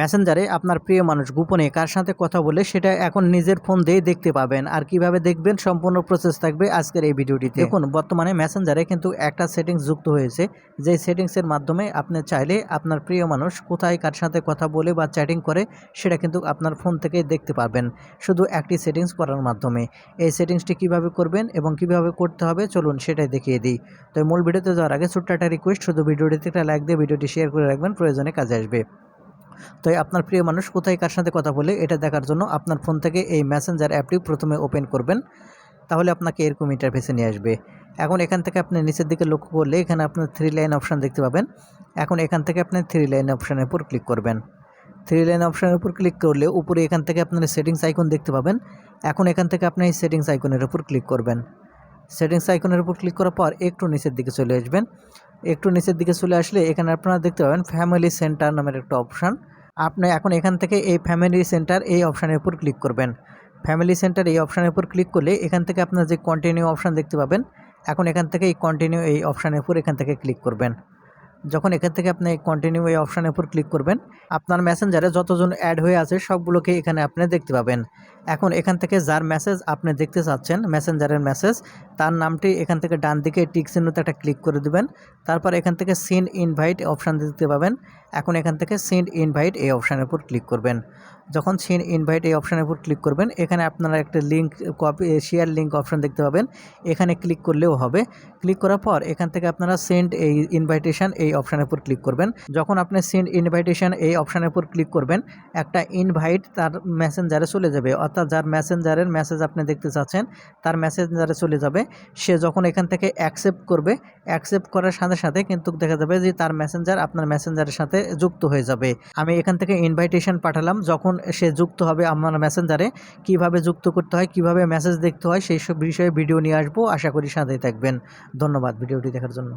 মেসেঞ্জারে আপনার প্রিয় মানুষ গোপনে কার সাথে কথা বলে সেটা এখন নিজের ফোন দিয়ে দেখতে পাবেন। আর কিভাবে দেখবেন সম্পূর্ণ প্রসেস থাকবে আজকের এই ভিডিওটিতে। দেখুন, বর্তমানে মেসেঞ্জারে কিন্তু একটা সেটিংস যুক্ত হয়েছে, যে সেটিংসের মাধ্যমে আপনি চাইলে আপনার প্রিয় মানুষ কোথায় কার সাথে কথা বলে বা চ্যাটিং করে সেটা কিন্তু আপনার ফোন থেকে দেখতে পারবেন শুধু একটি সেটিংস করার মাধ্যমে। এই সেটিংসটি কিভাবে করবেন এবং কিভাবে করতে হবে চলুন সেটাই দেখিয়ে দিই। তো মূল ভিডিওতে যাওয়ার আগে ছোট্ট একটা রিকোয়েস্ট, শুধু ভিডিওটিতে একটা লাইক দিয়ে ভিডিওটি শেয়ার করে রাখবেন, প্রয়োজনে কাজে আসবে। তো আপনার প্রিয় মানুষ কোথায় কার সাথে কথা বলে এটা দেখার জন্য আপনার ফোন থেকে এই মেসেঞ্জার অ্যাপটি প্রথমে ওপেন করবেন। তাহলে আপনাকে এরকম ইন্টারফেসে নিয়ে আসবে। এখন এখান থেকে আপনি নিচের দিকে লক্ষ্য করলে এখানে আপনার 3 লাইন অপশান দেখতে পাবেন। এখন এখান থেকে আপনি 3 লাইন অপশানের উপর ক্লিক করবেন। 3 লাইন অপশানের উপর ক্লিক করলে উপরে এখান থেকে আপনার সেটিংস আইকন দেখতে পাবেন। এখন এখান থেকে আপনি এই সেটিংস আইকনের উপর ক্লিক করবেন। সেটিংস আইকনের উপর ক্লিক করার পর একটু নিচের দিকে চলে আসবেন। একটু নিচের দিকে চলে আসলে এখানে আপনারা দেখতে পাবেন ফ্যামিলি সেন্টার নামের একটা অপশান। আপনি এখন এখান থেকে এই ফ্যামিলি সেন্টার এই অপশানের উপর ক্লিক করবেন। ফ্যামিলি সেন্টার এই অপশানের উপর ক্লিক করলে এখান থেকে আপনার যে কন্টিনিউ অপশান দেখতে পাবেন, এখন এখান থেকে এই কন্টিনিউ এই অপশানের উপর এখান থেকে ক্লিক করবেন। যখন এখান থেকে আপনি কন্টিনিউ এই অপশানের উপর ক্লিক করবেন, আপনার মেসেঞ্জারে যতজন অ্যাড হয়ে আছে সবগুলোকে এখানে আপনি দেখতে পাবেন। এখন এখান থেকে যার মেসেজ আপনি দেখতে চাচ্ছেন, মেসেঞ্জারের মেসেজ, তার নামটি এখান থেকে ডান দিকে টিক চিহ্নতে একটা ক্লিক করে দিবেন। তারপর এখান থেকে সেন্ড ইনভাইট অপশান দেখতে পাবেন। এখন এখান থেকে সেন্ড ইনভাইট এই অপশানের উপর ক্লিক করবেন। যখন সেন্ড ইনভাইট এই অপশানের উপর ক্লিক করবেন, এখানে আপনারা একটা link copy share link option দেখতে পাবেন। এখানে ক্লিক করলেও হবে। ক্লিক করার পর এখান থেকে আপনারা সেন্ড এই ইনভাইটেশন এই অপশানের উপর ক্লিক করবেন। যখন আপনি সেন্ড ইনভাইটেশন এই অপশানের উপর ক্লিক করবেন, একটা ইনভাইট তার মেসেঞ্জারে চলে যাবে, অর্থাৎ যার মেসেঞ্জারের মেসেজ আপনি দেখতে চাচ্ছেন তার মেসেঞ্জারে চলে যাবে। সে যখন এখান থেকে অ্যাকসেপ্ট করবে, অ্যাকসেপ্ট করার সাথে সাথে কিন্তু দেখা যাবে যে তার মেসেঞ্জার আপনার মেসেঞ্জারের সাথে যুক্ত হয়ে যাবে। আমি এখান থেকে ইনভাইটেশন পাঠালাম, যখন সে যুক্ত হবে আমার মেসেঞ্জারে, কিভাবে যুক্ত করতে হয়, কিভাবে মেসেজ দেখতে হয় সেই সব বিষয়ে ভিডিও নিয়ে আসবো। আশা করি সাথেই থাকবেন। ধন্যবাদ ভিডিওটি দেখার জন্য।